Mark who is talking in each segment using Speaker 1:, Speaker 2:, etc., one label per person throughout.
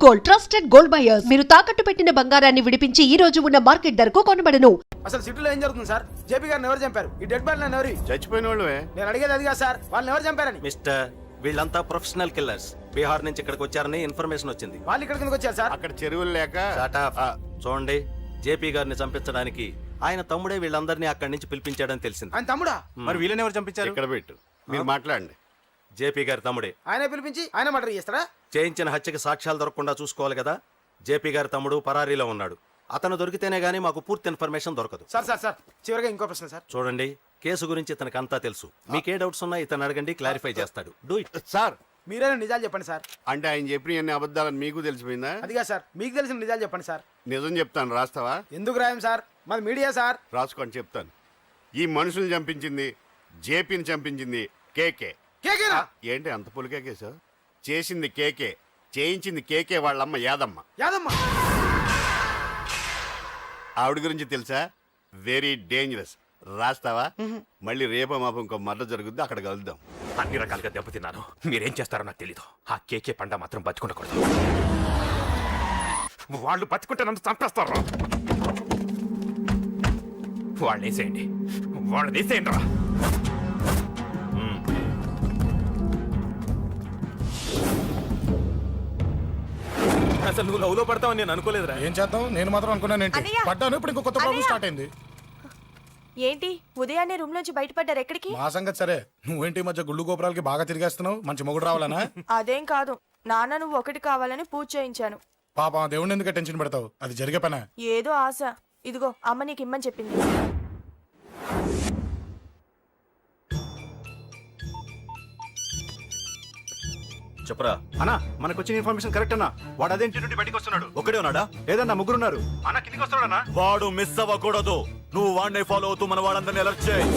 Speaker 1: Gold trusted gold buyers మీరు తాకట్టు పెట్టిన బంగారాన్ని విడిపించి ఈ రోజు ఉన్న మార్కెట్ ధరకు కొనబడను.
Speaker 2: అసలు సిటీలో ఏం జరుగుతుంది సార్? జేపీ గారిని ఎవరు చంపారు? ఈ డెడ్ బాడీ ఎవరు?
Speaker 3: చచ్చిపోయిన వాళ్ళే.
Speaker 2: నేను అడిగేది అదిగా సార్, వాళ్ళని ఎవరు చంపారని.
Speaker 4: మిస్టర్, వీళ్ళంతా ప్రొఫెషనల్ కిల్లర్స్. బీహార్ నుంచి ఇక్కడికి వచ్చారని ఇన్ఫర్మేషన్ వచ్చింది.
Speaker 2: వాళ్ళు ఇక్కడ కిందకి వచ్చారు సార్.
Speaker 3: అక్కడ చెరువులు లేక.
Speaker 4: Shut up. చూడండి, జేపీ గారిని చంపించడానికి ఆయన తమ్ముడే వీళ్ళందరినీ అక్కడి నుంచి పిలిపించాడని తెలిసింది.
Speaker 2: ఆయన తమ్ముడా?
Speaker 5: మరి వీళ్ళని ఎవరు చంపించారు?
Speaker 3: ఇక్కడ పెట్టు, మీరు మాట్లాడండి.
Speaker 4: జేపీ గారి తమ్ముడే.
Speaker 2: ఆయన పిలిపించి ఆయన మర్డర్ చేస్తారా?
Speaker 4: చేయించిన హత్యకి సాక్ష్యాలు దొరకకుండా చూసుకోవాలి కదా. జేపీ గారి తమ్ముడు పరారీలో ఉన్నాడు. అతను దొరికితేనే గానీ మాకు పూర్తి ఇన్ఫర్మేషన్ దొరకదు.
Speaker 2: సార్ సార్ సార్ చివరిగా ఇంకో ప్రశ్న సార్.
Speaker 4: చూడండి, కేసు గురించి ఇతనికి అంతా తెలుసు. మీకే డౌట్స్ ఉన్నా ఇతను అడగండి, క్లారిఫై చేస్తాడు. Do it.
Speaker 3: సార్,
Speaker 2: మీరైనా నిజాలు చెప్పండి సార్.
Speaker 3: అంటే ఆయన చెప్పిన అన్ని అబద్ధాలని మీకు తెలిసిపోయిందా?
Speaker 2: అదిగా సార్, మీకు తెలిసిన నిజాలు చెప్పండి సార్.
Speaker 3: నిజం చెప్తాను, రాస్తావా?
Speaker 2: ఎందుకు రాయం సార్, మాది మీడియా సార్.
Speaker 3: రాసుకోండి, చెప్తాను. ఈ మనుషుల్ని చంపించింది, జేపీని చంపించింది కేకే.
Speaker 2: కేకేనా?
Speaker 3: ఏంటి అంత పులికేకే సార్? చేసింది కేకే, చేయించింది కేకే వాళ్ళమ్మ యాదమ్మ.
Speaker 2: యాదమ్మ?
Speaker 3: ఆవిడ గురించి తెలుసా? Very dangerous. రాస్తావా? మళ్ళీ రేపో మాపం ఇంకో మర్ర జరుగుద్ది, అక్కడ కలుద్దాం.
Speaker 5: అన్ని రకాలుగా దెబ్బతిన్నాను. మీరేం చేస్తారో నాకు తెలీదు. ఆ కేకే పండ మాత్రం బతుకుండకూడదు. వాళ్ళు బతుకుంటే నన్ను చంపేస్తారు. వాళ్ళని వేసేయండి, వాళ్ళని వేసేయండి రా.
Speaker 6: అసలు నువ్వు లవ్ లో పడతావని నేను అనుకోలేదురా.
Speaker 7: ఏం చేద్దాం, నేను మాత్రం అనుకున్నాను. ఏంటి పడ్డాను, ఇప్పుడు ఇంకో కొత్త ప్రాబ్లం స్టార్ట్ అయింది.
Speaker 8: ఏంటి ఉదయాన్నే రూమ్ నుంచి బయటపడ్డారు? ఎక్కడికి?
Speaker 7: మా సంగతి సరే, నువ్వేంటి ఈ మధ్య గుళ్ళు గోపురాలకి బాగా తిరిగేస్తున్నావు? మంచి మొగుడు రావాలనా?
Speaker 8: అదేం కాదు, నాన్న నువ్వు ఒకటి కావాలని పూజ చేయించాను.
Speaker 7: పాప దేవుడిని ఎందుకు టెన్షన్ పెడతావు? అది జరిగే పనా?
Speaker 8: ఏదో ఆశ. ఇదిగో అమ్మ నీకు ఇమ్మని చెప్పింది.
Speaker 6: చెప్పరా
Speaker 5: అన్నా, మనకు వచ్చిన ఇన్ఫర్మేషన్ కరెక్ట్ అన్నా. వాడు అదేంటి నుండి బయటకు వస్తున్నాడు.
Speaker 6: ఒక్కడే ఉన్నాడా?
Speaker 5: లేదన్నా, ముగ్గురున్నారు. అన్న కిందికి వస్తున్నాడన్నా.
Speaker 6: వాడు మిస్ అవ్వకూడదు. నువ్వు వాడిని ఫాలో అవుతూ మన వాళ్ళందరినీ అలర్ట్ చేయి.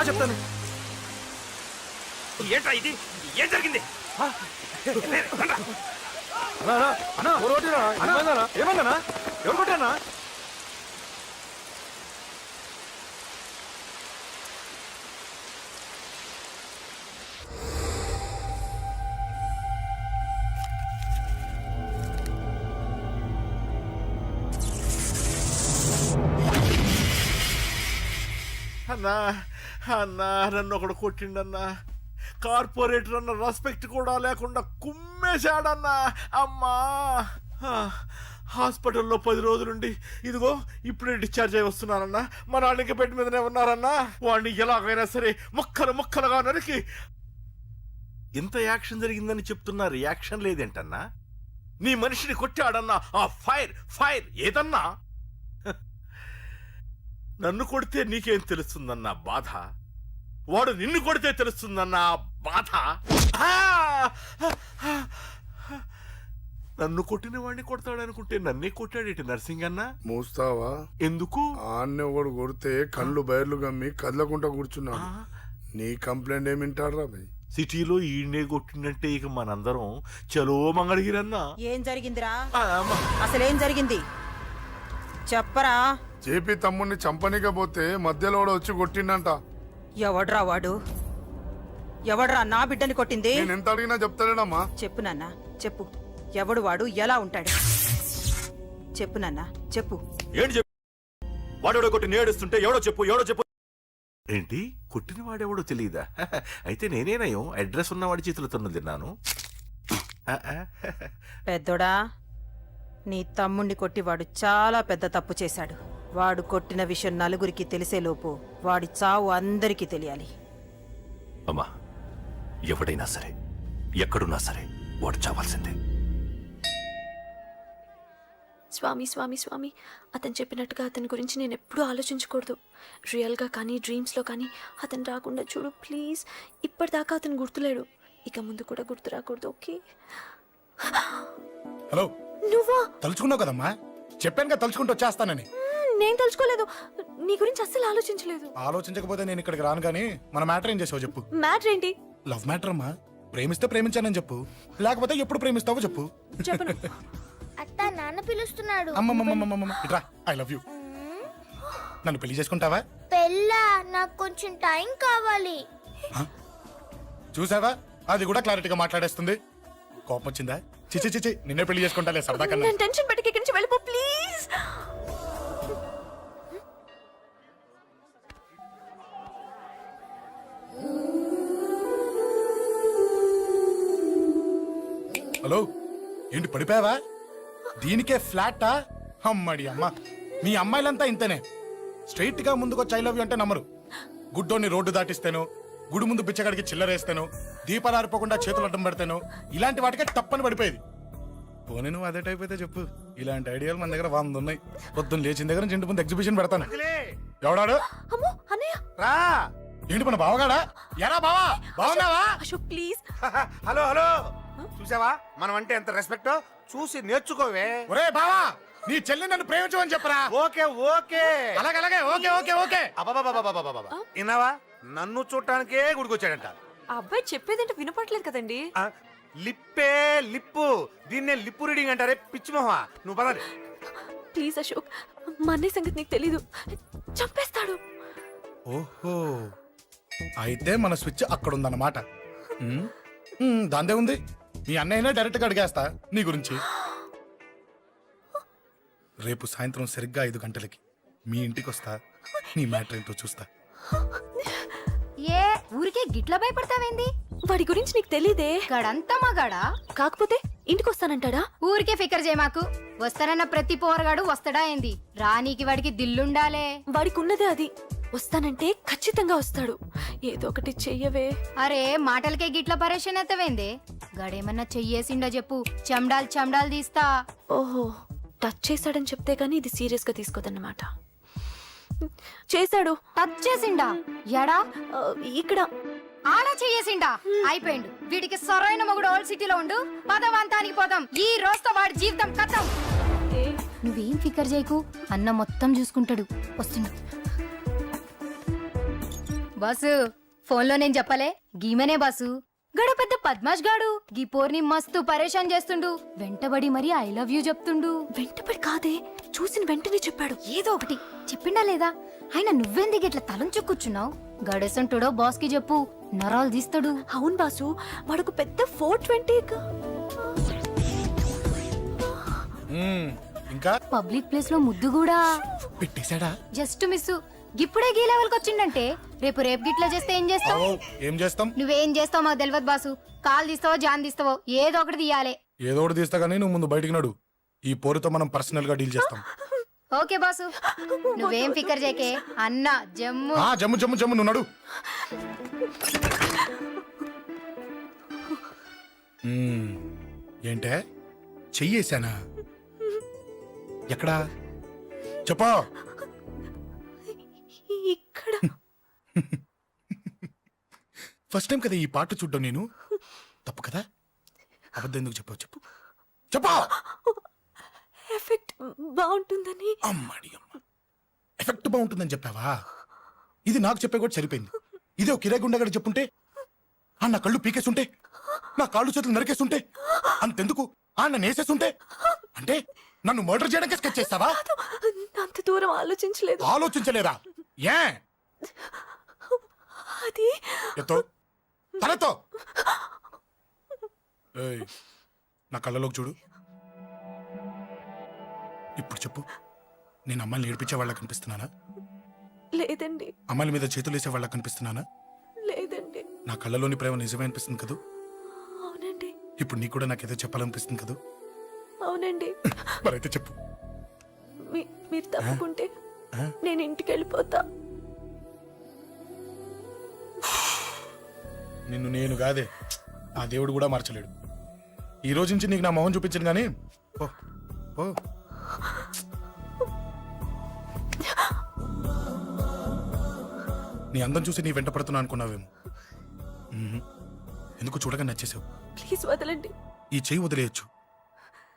Speaker 5: చెప్తాను. ఏంట్రా ఇది? ఏం జరిగింది?
Speaker 6: ఏమన్నా ఎవరు కొట్టానా?
Speaker 9: అన్నా అన్నా, నన్ను ఒకడు కొట్టిండన్నా. కార్పొరేటర్ అన్న రెస్పెక్ట్ కూడా లేకుండా కుమ్మేశాడన్నా. అమ్మా, హాస్పిటల్లో 10 రోజులుండి ఇదిగో ఇప్పుడే డిశ్చార్జ్ అయి వస్తున్నానన్నా. మా నాన్నకి బెడ్ మీదనే ఉన్నారన్నా. వాడిని ఎలాగైనా సరే ముక్కలు ముక్కలుగా నరికి. ఇంత యాక్షన్ జరిగిందని చెప్తున్నా, రియాక్షన్ లేదేంటన్నా? నీ మనిషిని కొట్టాడన్నా. ఆ ఫైర్ ఫైర్ ఏదన్నా? నన్ను కొడితే నీకేం తెలుస్తుందన్న బాధ, వాడు నిన్ను కొడితే తెలుస్తుందన్న బాధ. నన్ను కొట్టిన వాడిని కొడతాడు అనుకుంటే నన్నే కొట్టాడేటి నర్సింగన్న.
Speaker 10: మూస్తావా?
Speaker 9: ఎందుకు?
Speaker 10: ఆన్నే ఒకడు కొడితే కళ్ళు బయర్లు గమ్మి కదలకుండా కూర్చున్నాడు. నీ కంప్లైంట్ ఏమి వింటాడు రా భయ్?
Speaker 9: సిటీలో ఈయనే కొట్టిందంటే ఇక మనందరం చలో మంగళగిరన్నా.
Speaker 11: ఏం జరిగిందిరా? అసలేం జరిగింది చెప్పరా?
Speaker 10: జేపీ తమ్ముడిని చంపనీకపోతే మధ్యలో వాడు వచ్చి కొట్టిండంట.
Speaker 11: ఎవడ్రా వాడు? ఎవడ్రా నా బిడ్డని కొట్టింది?
Speaker 10: నేను ఎంత అడిగినా చెప్తాడేనమ్మా.
Speaker 11: చెప్పు నాన్న చెప్పు. ఎవడు వాడు? ఎలా ఉంటాడు? చెప్పు నాన్న చెప్పు.
Speaker 6: ఏంటి చెప్పు? వాడెవడో కొట్టి నేడుస్తుంటే ఎవడో చెప్పు.
Speaker 9: ఏంటి కొట్టిన వాడెవడో తెలియదా? అయితే నేనేనయం అడ్రస్ ఉన్నవాడి చేతులతో తిన్నాను.
Speaker 11: పెద్దోడా, నీ తమ్ముణ్ణి కొట్టి వాడు చాలా పెద్ద తప్పు చేశాడు. వాడు కొట్టిన విషయం నలుగురికి తెలిసేలోపు వాడి చావు అందరికీ తెలియాలి.
Speaker 6: అమ్మా, ఎవడైనా సరే ఎక్కడున్నా సరే వాడు చావాల్సిందే.
Speaker 8: స్వామి స్వామి స్వామి, అతను చెప్పినట్టుగా అతని గురించి నేను ఎప్పుడూ ఆలోచించకూడదు. రియల్గా కానీ డ్రీమ్స్లో కానీ అతను రాకుండా చూడు ప్లీజ్. ఇప్పటిదాకా అతను గుర్తులేడు, ఇక ముందు కూడా గుర్తు రాకూడదు. ఓకే?
Speaker 7: హలో,
Speaker 8: నువ్వా?
Speaker 7: తలుచుకున్నావు కదమ్మా, చెప్పాను కదా తలుచుకుంటూ వచ్చేస్తానని.
Speaker 8: నేను తలుచుకోలేదు, నీ గురించి అస్సలు ఆలోచించలేదు.
Speaker 7: ఆలోచించకపోతే నేను ఇక్కడికి రాను కానీ మన మ్యాటర్ ఏం చేసావు చెప్పు.
Speaker 8: మ్యాటర్ ఏంటి?
Speaker 7: లవ్ మ్యాటర్ అమ్మా. ప్రేమిస్తే ప్రేమించానని చెప్పు, లేకపోతే ఎప్పుడు ప్రేమిస్తావో చెప్పు.
Speaker 8: చెప్పను.
Speaker 12: అత్త నాన్న పిలుస్తున్నాడు.
Speaker 7: అమ్మమ్మమ్మమ్మమ్మ ఇట్రా, ఐ లవ్ యూ. నన్ను పెళ్లి చేసుకుంటావా?
Speaker 12: పెళ్ళా? నాకు కొంచెం టైం కావాలి.
Speaker 7: చూసావా, అది కూడా క్లారిటీగా మాట్లాడేస్తుంది. కోపం వచ్చిందా? చిచి చిచి, నిన్నే పెళ్లి చేసుకుంటాలే సరదా కన్నా.
Speaker 8: నేను టెన్షన్ పెట్టి ఇక్కడి నుంచి వెళ్ళిపో ప్లీజ్.
Speaker 7: హలో, ఏంటి పడిపోయావా? దీనికే ఫ్లాటా? అమ్మడి అమ్మ, మీ అమ్మాయిలంతా ఇంతనే. స్ట్రైట్ గా ముందుకొచ్చి ఐ లవ్ యూ అంటే నమ్మరు. గుడ్డోని రోడ్డు దాటిస్తాను, గుడి ముందు బిచ్చగాడికి చిల్లరేస్తాను, దీపాలు ఆరిపోకుండా చేతులు అడ్డం పెడతాను, ఇలాంటి వాటికే తప్పని పడిపోయేది. పోనీ నువ్వు అదే టైప్ అయితే చెప్పు. ఇలాంటి ఐడియాలు మన దగ్గర 100 ఉన్నాయి. పొద్దున్న లేచిన దగ్గర ఇంటి ముందు ఎగ్జిబిషన్ పెడతాను. ఎవడాడు?
Speaker 8: అమ్మో అన్నయ్య.
Speaker 2: రా.
Speaker 7: ఏంటి మన బావగాడా? ఎరా బావా, బావున్నావా?
Speaker 8: అశోక్ ప్లీజ్.
Speaker 2: హలో హలో, చూసావా మనం అంటే ఎంత రెస్పెక్ట్? చూసి నేర్చుకోవే.
Speaker 7: ఒరే బావా, నీ చెల్లి నన్ను ప్రేమించమని చెప్పరా.
Speaker 2: ఓకే ఓకే,
Speaker 7: అలాగే ఓకే ఓకే ఓకే.
Speaker 2: విన్నావా? నన్ను చూడటానికే గుడికొచ్చాడంట.
Speaker 8: ఆ అబ్బాయి చెప్పేదంటే వినపడలేదు కదండి.
Speaker 2: లిప్పే లిప్పు, దీన్నే లిప్పు రీడింగ్ అంటారే పిచ్చి మొహ. నువ్వు పదండి.
Speaker 8: ప్లీజ్ అశోక్, మా అన్నయ్య సంగతి నీకు తెలీదు, చంపేస్తాడు.
Speaker 7: ఓహో, అయితే మన స్విచ్ అక్కడ ఉందన్నమాట. దాందే ఉంది. మీ అన్నయ్యనే డైరెక్ట్ గా అడిగేస్తా నీ గురించి. రేపు సాయంత్రం సరిగ్గా 5 గంటలకి మీ ఇంటికి వస్తా. నీ మ్యాటర్ ఏంటో చూస్తా.
Speaker 12: ఏ ఊరికే గిట్ల భయపడతావేంది?
Speaker 8: వాడి గురించి నీకు తెలీదే.
Speaker 12: గడంతా మగాడా?
Speaker 8: కాకపోతే ఇంటికి వస్తానంటాడా?
Speaker 12: ఊరికే ఫికర్ చేయమాకు. వస్తానన్న ప్రతి పోరగాడు వస్తాడా ఏంది? రానీకి వాడికి దిల్లుండాలే.
Speaker 8: వాడికి ఉన్నదే అది. వస్తానంటే ఖచ్చితంగా వస్తాడు. ఏదో ఒకటి చెయ్యవే.
Speaker 12: అరే మాటలకే గిట్ల పరేషన్ అవుతావేంది? గడేమన్నా చెయ్యేసిండో చెప్పు, చెమ్డాల్ తీస్తా.
Speaker 8: ఓహో, టచ్ చేశాడని చెప్తే గానీ ఇది సీరియస్ గా తీసుకోదన్నమాట. చేశాడు.
Speaker 12: టచ్ చేసిండా? ఎడా?
Speaker 8: ఇక్కడ.
Speaker 12: ఆడా చెయ్యేసిండా? అయిపోయిండు. వీడికి సరైన మొగుడు ఓల్డ్ సిటీలో ఉండు. పదవంతానికి పోదాం. ఈ రోజుతో వాడి జీవితం కథం. నువ్వేం ఫికర్ చేయకు, అన్న మొత్తం చూసుకుంటాడు. వస్తుండు. బాసు, ఫోన్లో నేను చెప్పలే, గీమనే బాసు. గడ పెద్ద పద్మాష్ గాడు గీ పోర్ని మస్తు పరేషాన్ చేస్తుండు. వెంటబడి మరి ఐ లవ్ యూ చెప్తుండు.
Speaker 8: వెంటబడి కాదే, చూసిన వెంటనే చెప్పాడు.
Speaker 12: ఏదో ఒకటి చెప్పిండా లేదా? ఆయన నువ్వెందుకు ఇట్లా తలంచు కూర్చున్నావు? గడేసంటుడో బాస్ కి చెప్పు, నరాలు తీస్తాడు.
Speaker 8: అవును బాసు, వాడొక పెద్ద 420.
Speaker 7: ఇంకా
Speaker 12: పబ్లిక్ ప్లేస్ లో ముద్దు కూడా
Speaker 7: పెట్టేశాడా?
Speaker 12: Just miss. ఇప్పుడే గీ లెవెల్ కి వచ్చిండంటే రేపు గిట్లా చేస్తే ఏం చేస్తావు?
Speaker 7: ఏం చేస్తాం?
Speaker 12: నువ్వేం చేస్తావు మాకు తెలియదు బాసు. కాల్ తీస్తావో జాన్ తీస్తావో ఏదో ఒకటి తీయాలి.
Speaker 7: ఏదో ఒకటి తీస్తా గానీ నువ్వు ముందు బయటికి నడు. ఈ పోరుతో మనం పర్సనల్ గా డీల్ చేస్తాం.
Speaker 12: ఓకే బాసు, నువ్వేం ఫికర్ చేకే. అన్న జమ్ము.
Speaker 7: జమ్ము జమ్ము జమ్ము, నువ్వు నడు. ఏంటే చెయ్యేశానా? ఎక్కడా చెప్పా?
Speaker 8: ఇక్కడ.
Speaker 7: ఫస్ట్ టైం కదా ఈ పాట చూడ్డం నేను. తప్పు కదా? అబద్ధం ఎందుకు చెప్పావు చెప్పు. చెప్పా.
Speaker 8: ఎఫెక్ట్ బాగుంటుందని.
Speaker 7: అమ్మడి అమ్మ, ఎఫెక్ట్ బాగుంటుందని చెప్పావా? ఇది నాకు చెప్పే కూడా సరిపోయింది. ఇదే ఒక కిరాయి గుండెగాడు చెప్పుంటే, నా కళ్ళు పీకేస్తుంటే, నా కాళ్ళు చేతులు నరికేస్తుంటే, అంతెందుకు నన్ను వేసేస్తుంటే, అంటే నన్ను మర్డర్ చేయడానికి స్కెచ్ చేస్తావా?
Speaker 8: అంత దూరం ఆలోచించలేదు.
Speaker 7: ఆలోచించలేదా? ఏ
Speaker 8: అది
Speaker 7: ఎత్తో తలెత్తో. ఏయ్, నా కళ్ళలోకి చూడు. ఇప్పుడు చెప్పు, నేను అమ్మాయిని ఏడిపించే వాళ్ళ కనిపిస్తున్నానా?
Speaker 8: లేదండి.
Speaker 7: అమ్మాయిల మీద చేతులు వేసే వాళ్ళ కనిపిస్తున్నానా?
Speaker 8: లేదండి.
Speaker 7: నా కళ్ళలోని ప్రేమ నిజమే అనిపిస్తుంది కదూ?
Speaker 8: అవునండి.
Speaker 7: ఇప్పుడు నీకు కూడా నాకేదో చెప్పాలనిపిస్తుంది కదూ?
Speaker 8: అవునండి.
Speaker 7: మరైతే చెప్పు.
Speaker 8: మీరు తప్పుకుంటే నేను ఇంటికి వెళ్ళిపోతా.
Speaker 7: నిన్ను నేను కాదే, ఆ దేవుడు కూడా మార్చలేడు. ఈ రోజు నుంచి నీకు నా మొహం చూపించను కానీ ఓ ఓ. నీ అందం చూసి నీ వెంట పడుతున్నా అనుకున్నావేమో. ఎందుకు చూడగా నచ్చేసావు.
Speaker 8: ప్లీజ్ వదలండి.
Speaker 7: ఈ చెయ్యి వదిలేయచ్చు,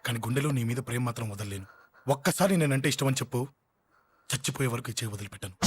Speaker 7: కానీ గుండెలో నీ మీద ప్రేమ మాత్రం వదలలేను. ఒక్కసారి నేనంటే ఇష్టం అని చెప్పు, చచ్చిపోయే వరకు ఈ చెయ్యి వదిలిపెట్టాను.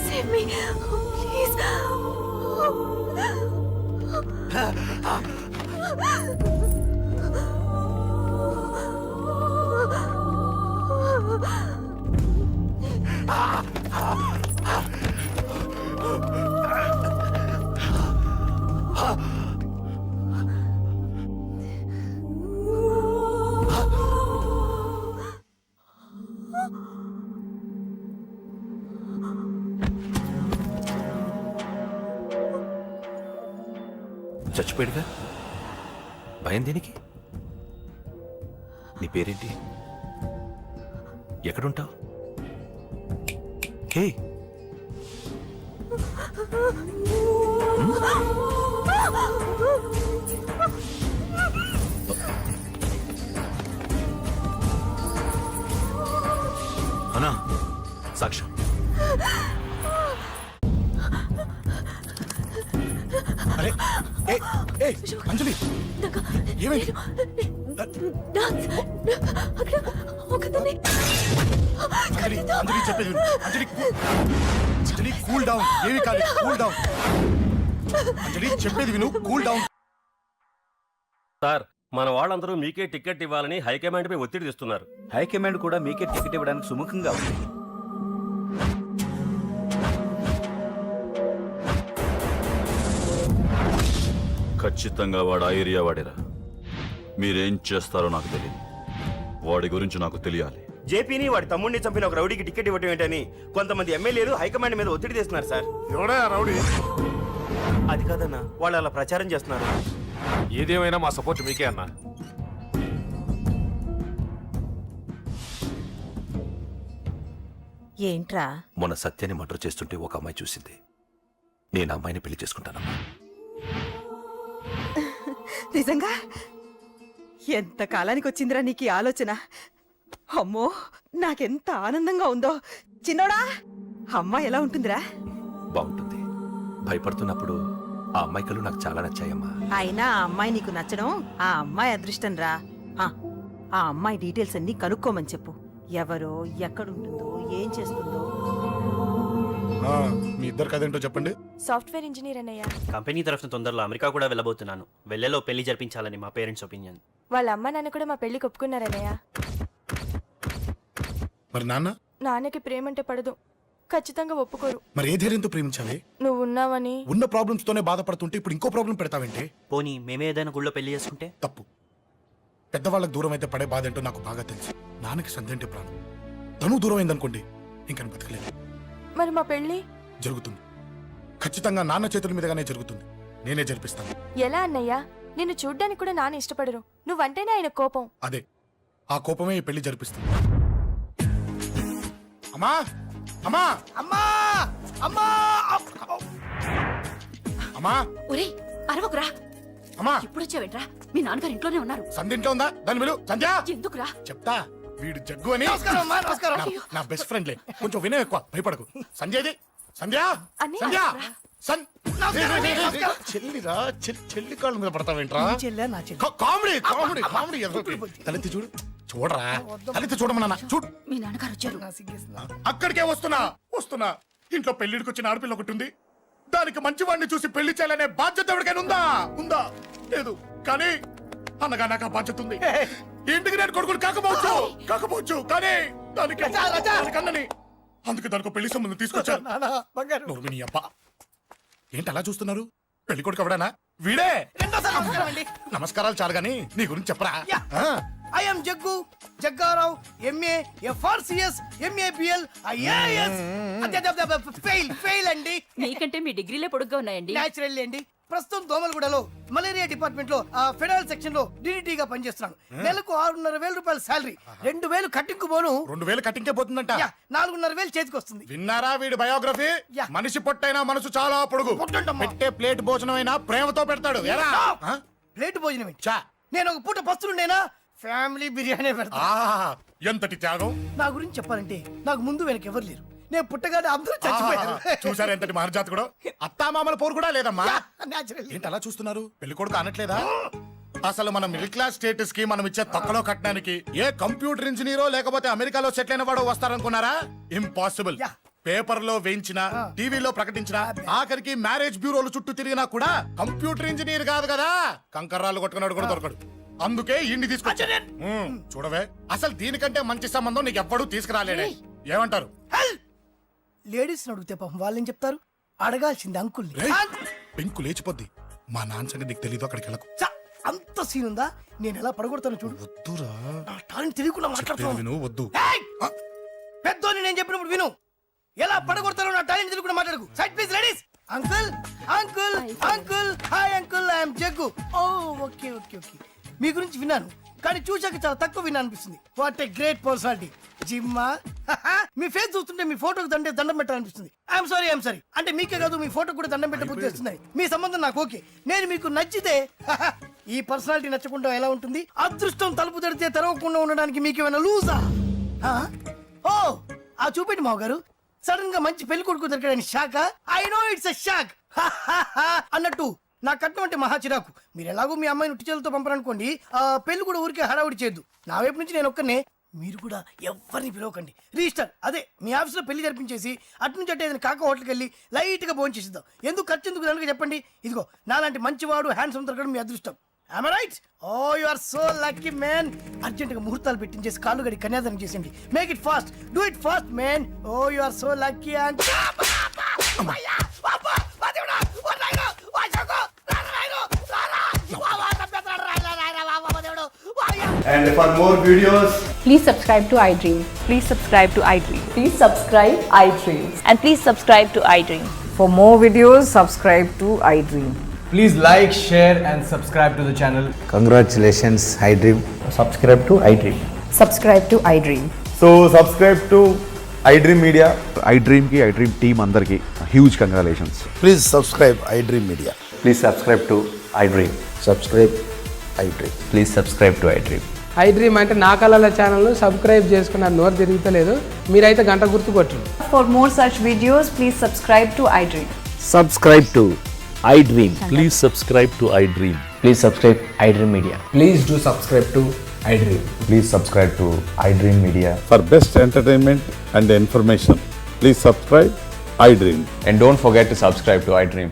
Speaker 8: Save me, please.
Speaker 5: చచ్చిపోయాడుగా, భయం దేనికి? నీ పేరేంటి? ఎక్కడుంటావు? హే, అన్నా, సాక్ష్యం.
Speaker 7: అరే ఏ ఏ అంజలి, ఏమైంది? అంజలి, అంజలి చెప్పేది విను. అంజలి అంజలి కూల్ డౌన్. ఏమి కాదు, కూల్ డౌన్. అంజలి చెప్పేది విను, కూల్ డౌన్.
Speaker 13: సార్, మన వాళ్ళందరూ మీకే టికెట్ ఇవ్వాలని హైకమాండ్ పై ఒత్తిడి తెస్తున్నారు.
Speaker 6: హైకమాండ్ కూడా మీకే టికెట్ ఇవ్వడానికి సుముఖంగా ఉంది. ఖచ్చితంగా వాడు ఆ ఏరియా వాడేరా. మీరేం చేస్తారో నాకు తెలియదు, వాడి గురించి నాకు తెలియాలి.
Speaker 2: జేపీని వాడి తమ్ముడిని చంపిన ఒక రౌడీకి టికెట్ ఇవ్వటం ఏంటని కొంతమంది ఎమ్మెల్యేలు హైకమాండ్ మీద ఒత్తిడి తెస్తున్నారు సార్.
Speaker 10: ఎవడా రౌడీ?
Speaker 2: అది కాదన్నా, వాళ్ళు అలా ప్రచారం చేస్తున్నారు.
Speaker 5: ఏదేమైనా మా సపోర్ట్ మీకే అన్నా.
Speaker 11: ఏంట్రా?
Speaker 5: మొన్న సత్యాన్ని మర్డర్ చేస్తుంటే ఒక అమ్మాయి చూసింది. నేను ఆ అమ్మాయిని పెళ్లి చేసుకుంటానమ్మా.
Speaker 11: నిజంగా? ఎంత కాలానికి వచ్చిందిరా నీకు ఈ ఆలోచన? అమ్మో, నాకెంత ఆనందంగా ఉందో. చిన్నోడా, అమ్మాయి ఎలా ఉంటుందిరా?
Speaker 5: బాగుంటుంది. భయపడుతున్నప్పుడు ఆ అమ్మాయి కళ్ళు నాకు చాలా నచ్చాయమ్మా.
Speaker 11: అయినా ఆ అమ్మాయి నీకు నచ్చడం ఆ అమ్మాయి అదృష్టం రా. ఆ అమ్మాయి డీటెయిల్స్ అన్నీ కనుక్కోమని చెప్పు. ఎవరో, ఎక్కడుంటుందో, ఏం చేస్తుందో.
Speaker 7: మీ ఇద్దరు కదేంటో చెప్పండి.
Speaker 8: సాఫ్ట్వేర్ ఇంజనీర్ అన్నయ్య.
Speaker 14: కంపెనీ తరఫున తొందరలో అమెరికా కూడా వెళ్ళబోతున్నాను. వెళ్ళేలో పెళ్లి జరిపించాలని మా పేరెంట్స్ ఒపీనియన్.
Speaker 8: వాళ్ళ అమ్మ నాన్న కూడా మా పెళ్లికి ఒప్పుకున్నారన్నయ్య.
Speaker 7: మరి నాన్న?
Speaker 8: నాన్నకి ప్రేమ అంటే పడదు, ఖచ్చితంగా ఒప్పుకోరు.
Speaker 7: మరి ఏ ధైర్యంతో ప్రేమించాలి?
Speaker 8: నువ్వు ఉన్నావని.
Speaker 7: ఉన్న ప్రాబ్లమ్స్ తోనే బాధపడుతుంటే ఇప్పుడు ఇంకో ప్రాబ్లం పెడతావేంటి?
Speaker 14: పోనీ మేమే ఏదైనా గుళ్ళో పెళ్లి చేసుకుంటే?
Speaker 7: తప్పు. పెద్దవాళ్ళకి దూరం అయితే పడే బాధ ఏంటో నాకు బాగా తెలుసు. నాన్నకి సంధ్య అంటే ప్రాణం. తను దూరం అయిందనుకోండి ఇంకా బతకలేదు.
Speaker 8: మరి మా పెళ్లి
Speaker 7: జరుగుతుంది. ఖచ్చితంగా నాన్న చేతుల మీదగానే జరుగుతుంది. నేనే జరిపిస్తాను.
Speaker 8: ఎలా అన్నయ్య? నిన్ను చూడ్డానికి కూడా నాన్న ఇష్టపడరు. నువ్వంటేనే ఆయన కోపం.
Speaker 7: అదే ఆ కోపమే ఈ పెళ్లి జరిపిస్తుంది. అమ్మా అమ్మా అమ్మా అమ్మా అమ్మా!
Speaker 12: ఒరేయ్ అరవకురా.
Speaker 7: అమ్మా
Speaker 12: ఇప్పుడు వచ్చావేంట్రా? మీ నాన్నగారు ఇంట్లోనే ఉన్నారు.
Speaker 7: సంధ్య ఇంట్లో ఉందా? దాని విలు. సంధ్య!
Speaker 12: ఎందుకురా?
Speaker 7: చెప్తా. వీడు జగ్గు అని నా బెస్ట్ ఫ్రెండ్లే. కొంచెం వినయం ఎక్కువ, భయపడకు. సంధ్యది. సంధ్య! సంధ్య! చెల్లిరా, చెల్లి కాళ్ళ మీద పడతావేంట్రా? Comedy comedy comedy. తలెత్తి చూడు. చూడరా, తలెత్తి చూడమన్నా. చూడు.
Speaker 12: మీ నాన్నగారు వచ్చారు.
Speaker 7: అక్కడికే వస్తున్నా వస్తున్నా. ఇంట్లో పెళ్లిడికి వచ్చిన ఆడపిల్ల ఒకటి ఉంది. దానికి మంచివాడిని చూసి పెళ్లి చేయాలనే బాధ్యత ఎవరికైనా ఉందా? ఉందా? లేదు. కానీ అనగా నాకు ఆ బాధ్యత ఉంది. ఇంటికి నేను కొడుకుని కాకపోవచ్చు కానీ దానికి అన్నని. అందుకే దానికి పెళ్లి సంబంధం తీసుకొచ్చాను. నోర్మిని అబ్బా, ఏంటి అలా చూస్తున్నారు? పెళ్లి కొడుకు ఎవడానా? వీడే. నమస్కారాలు చాలు గాని నీ గురించి చెప్పరా.
Speaker 15: I am Jaggu, Jaggarao, MA, FRCS, MABL, IAS. Fail అండి.
Speaker 12: మీకంటే మీ డిగ్రీలే పొడుగ్గా ఉన్నాయండి.
Speaker 15: న్యాచురల్ అండి. ప్రస్తుతం దోమలగూడలో మలేరియా డిపార్ట్మెంట్ లో ఫెడరల్ సెక్షన్ లో DDT గా పనిచేస్తున్నాను. నెలకు 6,500 రూపాయల శాలరీ, 2,000 కట్టింకు పోను.
Speaker 7: 2,000 కట్టింకే పోతుందంట.
Speaker 15: 4,500 చేతికి వస్తుంది.
Speaker 7: విన్నారా వీడి బయోగ్రఫీ? మనిషి పొట్టైనా మనసు చాలా పొడుగు. పెట్టే ప్లేట్ భోజనం అయినా ప్రేమతో పెడతాడు.
Speaker 15: ప్లేట్ భోజనం నేను ఒక పూట పస్తులుండేనా? ఫ్యామిలీ బిర్యానీ పెడతా.
Speaker 7: ఎంతటి త్యాగం!
Speaker 15: నా గురించి చెప్పాలంటే నాకు ముందు వెనక ఎవరు లేరు. నేను పుట్టగానే అందరూ చచ్చిపోయారు.
Speaker 7: చూసారు ఎంతటి మహర్జాత్ కూడా. అత్తామామల పోరు కూడా లేదమ్మా. ఏంటి అలా చూస్తున్నారు? పెళ్లి కొడుకు అనట్లేదా? అసలు మన మిడిల్ క్లాస్ స్టేటస్ కి మనం ఇచ్చే తక్కువలో కట్టడానికి ఏ కంప్యూటర్ ఇంజనీరో లేకపోతే అమెరికాలో సెటిల్ అయిన వాడు వస్తారనుకున్నారా? ఇంపాసిబుల్. పేపర్ లో వేయించిన, టీవీలో ప్రకటించిన, ఆఖరికి మ్యారేజ్ బ్యూరోలు చుట్టూ తిరిగినా కూడా కంప్యూటర్ ఇంజనీర్ కాదు కదా, కంకర్రాలు కొట్టుకున్నాడు కూడా దొరకడు. అందుకే ఇండి తీసుకొచ్చా. చూడవే, అసలు దీనికంటే మంచి సంబంధం నీకు ఎవ్వడూ తీసుకురాలేడే. ఏమంటారు?
Speaker 15: లేడీస్ అడిగితే పాపం వాళ్ళేం చెప్తారు? అడగాల్సింది అంకుల్.
Speaker 7: పెంకు లేచిపోద్ది. మా నాన్న సంగతి నీకు తెలీదు. అక్కడికి వెళ్ళకు.
Speaker 15: అంత సీన్ ఉందా? నేను ఎలా పడగొడతాను చూడు.
Speaker 7: వద్దురా,
Speaker 15: నా టాలెంట్ తెలియకుండా మాట్లాడుతున్నాను.
Speaker 7: వద్దు.
Speaker 15: పెద్దోని నేను చెప్పినప్పుడు విను. ఎలా పడగొడతారో నా టాలెంట్ తెలియకుండా మాట్లాడకు. Side please ladies. Uncle uncle uncle hi uncle, I'm Jaggu. Oh okay okay okay. మీ గురించి విన్నాను కానీ చూశాక చాలా తక్కువ విన్నా అనిపిస్తుంది. What a great personality. జిమ్మా, మీ ఫేస్ చూస్తుంటే మీ ఫోటోకి దండం పెట్టాలనిపిస్తుంది. ఐఎమ్ సారీ అంటే మీకే కాదు, మీ ఫోటో కూడా దండం పెట్ట బుద్ధి వస్తున్నాయి. మీ సంబంధం నాకు ఓకే. నేను మీకు నచ్చితే ఈ పర్సనాలిటీ నచ్చకుండా ఎలా ఉంటుంది? అదృష్టం తలుపు తెరితే తెరవకుండా ఉండడానికి మీకేమైనా లూజా? ఓ ఆ చూపెట్టి మావ గారు. సడన్ గా మంచి పెళ్లి కొడుకు దొరికాడని shock. I know it's a shock అన్నట్టు నా కట్నం అంటే మహా చిరాకు. మీరు ఎలాగో మీ అమ్మాయిని ఉట్టి చేతులతో పంపరనుకోండి, ఆ పెళ్లి కూడా ఊరికే హడావుడి చేయొద్దు. నా వైపు నుంచి నేను ఒక్కనే, మీరు కూడా ఎవరిని పిలవకండి. రిజిస్టర్ అదే మీ ఆఫీస్లో పెళ్లి జరిపించేసి అటు నుంచి అంటే ఏదైనా కాక హోటల్కి వెళ్ళి లైట్ గా భోజనం చేసిద్దాం. ఎందుకు ఖర్చు ఎందుకు దానికి చెప్పండి. ఇదిగో నాలాంటి మంచివాడు హ్యాండ్సమ్ దొరకడం మీ అదృష్టం. Am I right? Oh, you are so lucky, man. Urgent గా ముహూర్తాలు పెట్టించేసి కాళ్ళు గడి కన్యాదానం చేసేయండి. Make it fast. Do it fast, man. Oh, you are so lucky.
Speaker 16: And for more videos,
Speaker 17: please subscribe to iDream.
Speaker 18: Please subscribe to iDream.
Speaker 17: Please subscribe iDream.
Speaker 18: And please subscribe to iDream.
Speaker 17: For more videos, subscribe to iDream.
Speaker 16: please like, share and subscribe to the channel.
Speaker 19: Congratulations, iDream.
Speaker 16: Subscribe to iDream.
Speaker 17: Subscribe to iDream.
Speaker 16: So subscribe to iDream Media.
Speaker 6: iDream ki iDream team andarki huge congratulations.
Speaker 19: Please subscribe iDream Media.
Speaker 16: Please subscribe to iDream.
Speaker 19: Subscribe iDream.
Speaker 16: Please subscribe to iDream.
Speaker 17: iDream అంటే నా కళల ఛానల్ను subscribe చేసుకున్న నోరు తిరుగుతలేదు. మీరైతే గంట గుర్తు కొట్టండి.
Speaker 18: For more such videos, please subscribe to iDream.
Speaker 19: Subscribe to iDream.
Speaker 16: Please subscribe to iDream.
Speaker 19: Please subscribe iDream Media.
Speaker 16: Please do subscribe to iDream. Please subscribe to iDream Media.
Speaker 20: For best entertainment and information, please subscribe iDream.
Speaker 16: And don't forget to subscribe to iDream.